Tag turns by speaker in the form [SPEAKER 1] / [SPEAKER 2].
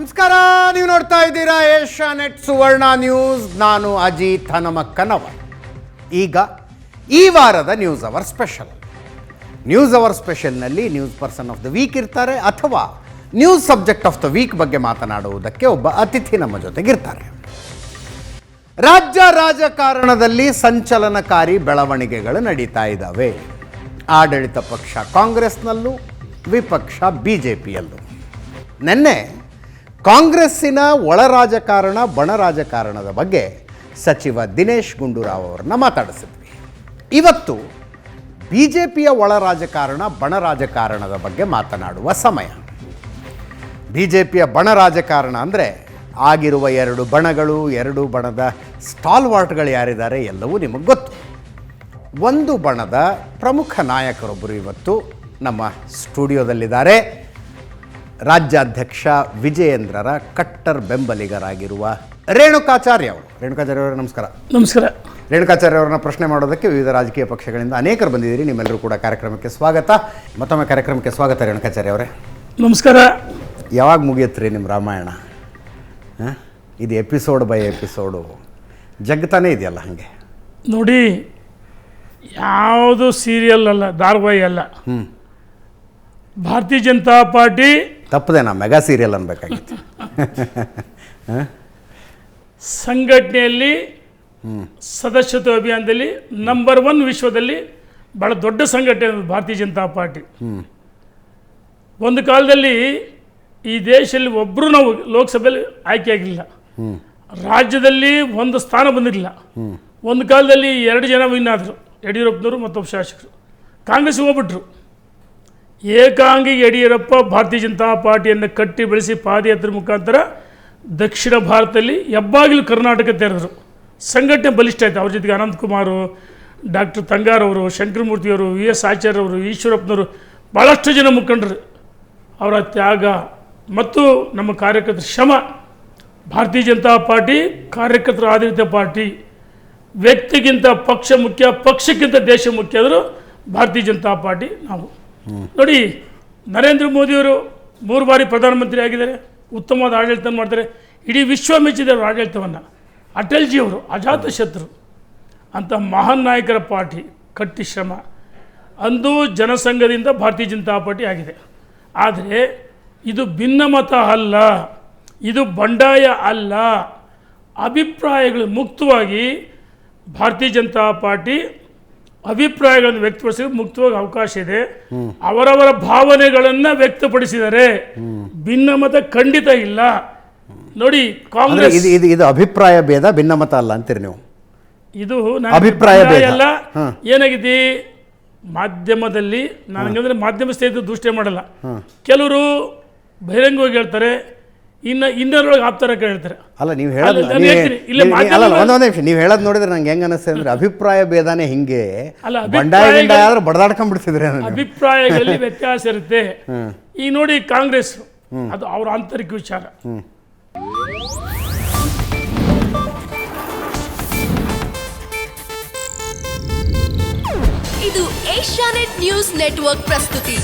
[SPEAKER 1] ನಮಸ್ಕಾರ, ನೀವು ನೋಡ್ತಾ ಇದ್ದೀರಾ ಏಷ್ಯಾನೆಟ್ ಸುವರ್ಣ ನ್ಯೂಸ್. ನಾನು ಅಜಿತ್ ಹನುಮಕ್ಕನವ. ಈಗ ಈ ವಾರದ ನ್ಯೂಸ್ ಅವರ್ ಸ್ಪೆಷಲ್ನಲ್ಲಿ news person of the week ಇರ್ತಾರೆ, ಅಥವಾ news subject of the week ಬಗ್ಗೆ ಮಾತನಾಡುವುದಕ್ಕೆ ಒಬ್ಬ ಅತಿಥಿ ನಮ್ಮ ಜೊತೆಗಿರ್ತಾರೆ. ರಾಜ್ಯ ರಾಜಕಾರಣದಲ್ಲಿ ಸಂಚಲನಕಾರಿ ಬೆಳವಣಿಗೆಗಳು ನಡೀತಾ ಇದ್ದಾವೆ. ಆಡಳಿತ ಪಕ್ಷ ಕಾಂಗ್ರೆಸ್ನಲ್ಲೂ, ವಿಪಕ್ಷ BJPಯಲ್ಲೂ. ನಿನ್ನೆ ಕಾಂಗ್ರೆಸ್ಸಿನ ಒಳ ರಾಜಕಾರಣ, ಬಣ ರಾಜಕಾರಣದ ಬಗ್ಗೆ ಸಚಿವ ದಿನೇಶ್ ಗುಂಡೂರಾವ್ ಅವರನ್ನ ಮಾತಾಡಿಸಿದ್ವಿ. ಇವತ್ತು BJPಯ ಒಳ ರಾಜಕಾರಣ, ಬಣ ರಾಜಕಾರಣದ ಬಗ್ಗೆ ಮಾತನಾಡುವ ಸಮಯ. BJPಯ ಬಣ ರಾಜಕಾರಣ ಅಂದರೆ ಆಗಿರುವ ಎರಡು ಬಣಗಳು, ಎರಡು ಬಣದ ಸ್ಟಾಲ್ವಾರ್ಟ್ಗಳು ಯಾರಿದ್ದಾರೆ ಎಲ್ಲವೂ ನಿಮಗೆ ಗೊತ್ತು. ಒಂದು ಬಣದ ಪ್ರಮುಖ ನಾಯಕರೊಬ್ಬರು ಇವತ್ತು ನಮ್ಮ ಸ್ಟುಡಿಯೋದಲ್ಲಿದ್ದಾರೆ. ರಾಜ್ಯಾಧ್ಯಕ್ಷ ವಿಜಯೇಂದ್ರರ ಕಟ್ಟರ್ ಬೆಂಬಲಿಗರಾಗಿರುವ ರೇಣುಕಾಚಾರ್ಯ ಅವರು. ರೇಣುಕಾಚಾರ್ಯ ಅವರೇ ನಮಸ್ಕಾರ.
[SPEAKER 2] ನಮಸ್ಕಾರ.
[SPEAKER 1] ರೇಣುಕಾಚಾರ್ಯ ಅವರನ್ನ ಪ್ರಶ್ನೆ ಮಾಡೋದಕ್ಕೆ ವಿವಿಧ ರಾಜಕೀಯ ಪಕ್ಷಗಳಿಂದ ಅನೇಕರು ಬಂದಿದ್ದೀರಿ. ನಿಮ್ಮೆಲ್ಲರೂ ಕೂಡ ಕಾರ್ಯಕ್ರಮಕ್ಕೆ ಸ್ವಾಗತ. ಮತ್ತೊಮ್ಮೆ ಕಾರ್ಯಕ್ರಮಕ್ಕೆ ಸ್ವಾಗತ ರೇಣುಕಾಚಾರ್ಯ ಅವರೇ.
[SPEAKER 2] ನಮಸ್ಕಾರ.
[SPEAKER 1] ಯಾವಾಗ ಮುಗಿಯುತ್ತೆ ರೀ ನಿಮ್ಮ ರಾಮಾಯಣ? ಇದು ಎಪಿಸೋಡ್ ಬೈ ಎಪಿಸೋಡು ಜಗ್ತಾನೇ ಇದೆಯಲ್ಲ ಹಾಗೆ.
[SPEAKER 2] ನೋಡಿ, ಯಾವುದು ಸೀರಿಯಲ್ ಅಲ್ಲ, ಧಾರಾವಾಹಿ ಅಲ್ಲ. ಭಾರತೀಯ ಜನತಾ ಪಾರ್ಟಿ
[SPEAKER 1] ತಪ್ಪದೆ ನಾ ಮೆಗಾ ಸೀರಿಯಲ್ ಅನ್ಬೇಕಾಗಿತ್ತು.
[SPEAKER 2] ಸಂಘಟನೆಯಲ್ಲಿ ಸದಸ್ಯತ್ವ ಅಭಿಯಾನದಲ್ಲಿ ನಂಬರ್ 1 ವಿಶ್ವದಲ್ಲಿ ಭಾಳ ದೊಡ್ಡ ಸಂಘಟನೆ ಭಾರತೀಯ ಜನತಾ ಪಾರ್ಟಿ. ಒಂದು ಕಾಲದಲ್ಲಿ ಈ ದೇಶದಲ್ಲಿ ಒಬ್ಬರು ನಾವು ಲೋಕಸಭೆಯಲ್ಲಿ ಆಯ್ಕೆಯಾಗಿಲ್ಲ, ರಾಜ್ಯದಲ್ಲಿ ಒಂದು ಸ್ಥಾನ ಬಂದಿರಲಿಲ್ಲ. ಒಂದು ಕಾಲದಲ್ಲಿ 2 ಜನ ವಿನ್ ಆದರು, ಯಡಿಯೂರಪ್ಪನವರು ಮತ್ತೊಬ್ಬ ಶಾಸಕರು. ಕಾಂಗ್ರೆಸ್ಗೆ ಹೋಗ್ಬಿಟ್ರು. ಏಕಾಂಗಿ ಯಡಿಯೂರಪ್ಪ ಭಾರತೀಯ ಜನತಾ ಪಾರ್ಟಿಯನ್ನು ಕಟ್ಟಿ ಬೆಳೆಸಿ ಪಾದಯಾತ್ರೆ ಮುಖಾಂತರ ದಕ್ಷಿಣ ಭಾರತದಲ್ಲಿ ಹೆಬ್ಬಾಗಿಲು ಕರ್ನಾಟಕ ತೆರೆದರು. ಸಂಘಟನೆ ಬಲಿಷ್ಠ ಆಯಿತು. ಅವ್ರ ಜೊತೆಗೆ ಅನಂತಕುಮಾರು, ಡಾಕ್ಟರ್ ತಂಗಾರವರು, ಶಂಕರಮೂರ್ತಿಯವರು, VS ಆಚಾರ್ಯವರು, ಈಶ್ವರಪ್ಪನವರು, ಭಾಳಷ್ಟು ಜನ ಮುಖಂಡರು. ಅವರ ತ್ಯಾಗ ಮತ್ತು ನಮ್ಮ ಕಾರ್ಯಕರ್ತರ ಶ್ರಮ. ಭಾರತೀಯ ಜನತಾ ಪಾರ್ಟಿ ಕಾರ್ಯಕರ್ತರ ಆಡಳಿತ ಪಾರ್ಟಿ. ವ್ಯಕ್ತಿಗಿಂತ ಪಕ್ಷ ಮುಖ್ಯ, ಪಕ್ಷಕ್ಕಿಂತ ದೇಶ ಮುಖ್ಯ ಆದರೂ ಭಾರತೀಯ ಜನತಾ ಪಾರ್ಟಿ ನಾವು. ನೋಡಿ, ನರೇಂದ್ರ ಮೋದಿಯವರು 3 ಬಾರಿ ಪ್ರಧಾನಮಂತ್ರಿ ಆಗಿದ್ದಾರೆ, ಉತ್ತಮವಾದ ಆಡಳಿತ ಮಾಡ್ತಾರೆ. ಇಡೀ ವಿಶ್ವ ಮೆಚ್ಚಿದರು ಆಡಳಿತವನ್ನು. ಅಟಲ್ಜಿಯವರು ಅಜಾತ ಶತ್ರು ಅಂತ ಮಹಾನ್ ನಾಯಕರ ಪಾರ್ಟಿ, ಕಟ್ಟಿ ಶ್ರಮ. ಅಂದು ಜನಸಂಘದಿಂದ ಭಾರತೀಯ ಜನತಾ ಪಾರ್ಟಿ ಆಗಿದೆ. ಆದರೆ ಇದು ಭಿನ್ನಮತ ಅಲ್ಲ, ಇದು ಬಂಡಾಯ ಅಲ್ಲ. ಅಭಿಪ್ರಾಯಗಳು ಮುಕ್ತವಾಗಿ ಭಾರತೀಯ ಜನತಾ ಪಾರ್ಟಿ ಅಭಿಪ್ರಾಯಗಳನ್ನು ವ್ಯಕ್ತಪಡಿಸೋಕೆ ಮುಕ್ತವಾಗಿ ಅವಕಾಶ ಇದೆ. ಅವರವರ ಭಾವನೆಗಳನ್ನು ವ್ಯಕ್ತಪಡಿಸಿದರೆ ಭಿನ್ನಮತ ಖಂಡಿತ ಇಲ್ಲ. ನೋಡಿ, ಕಾಂಗ್ರೆಸ್
[SPEAKER 1] ಇದು ಅಭಿಪ್ರಾಯ ಭೇದ, ಭಿನ್ನಮತ ಅಲ್ಲ ಅಂತೀರಿ ನೀವು?
[SPEAKER 2] ಇದು
[SPEAKER 1] ಅಭಿಪ್ರಾಯ ಭೇದ
[SPEAKER 2] ಅಲ್ಲ. ಏನಾಗಿದೆ ಮಾಧ್ಯಮದಲ್ಲಿ, ನನಗಂದ್ರೆ ಮಾಧ್ಯಮ ಸ್ನೇಹಿತರು ದೂಷಣೆ ಮಾಡಲ್ಲ. ಕೆಲವರು ಬಹಿರಂಗವಾಗಿ ಹೇಳ್ತಾರೆ, ಇನ್ನರೊಳಗೆ ಆಪ್ತಾರಕ್ಕೆ ಹೇಳ್ತಾರೆ.
[SPEAKER 1] ಅಲ್ಲ, ನೀವು ಹೇಳೋದು ನೀವು ಹೇಳೋದು ನೋಡಿದ್ರೆ ನಂಗೆ ಹೆಂಗೆ ಅನಿಸ್ತದೆ ಅಂದರೆ ಅಭಿಪ್ರಾಯ ಭೇದನೇ ಹಿಂಗೆ ಬಂಡಾಯ ಆದ್ರೆ ಬಡದಾಡ್ಕೊಂಡ್ಬಿಡ್ತಿದ್ರೆ.
[SPEAKER 2] ಅಭಿಪ್ರಾಯಗಳಲ್ಲಿ ವ್ಯತ್ಯಾಸ ಇರುತ್ತೆ. ಈಗ ನೋಡಿ, ಕಾಂಗ್ರೆಸ್ ಅದು ಅವರ ಆಂತರಿಕ ವಿಚಾರ.
[SPEAKER 3] ಇದು ಏಷ್ಯಾನೆಟ್ ನ್ಯೂಸ್ ನೆಟ್ವರ್ಕ್ ಪ್ರಸ್ತುತಿ.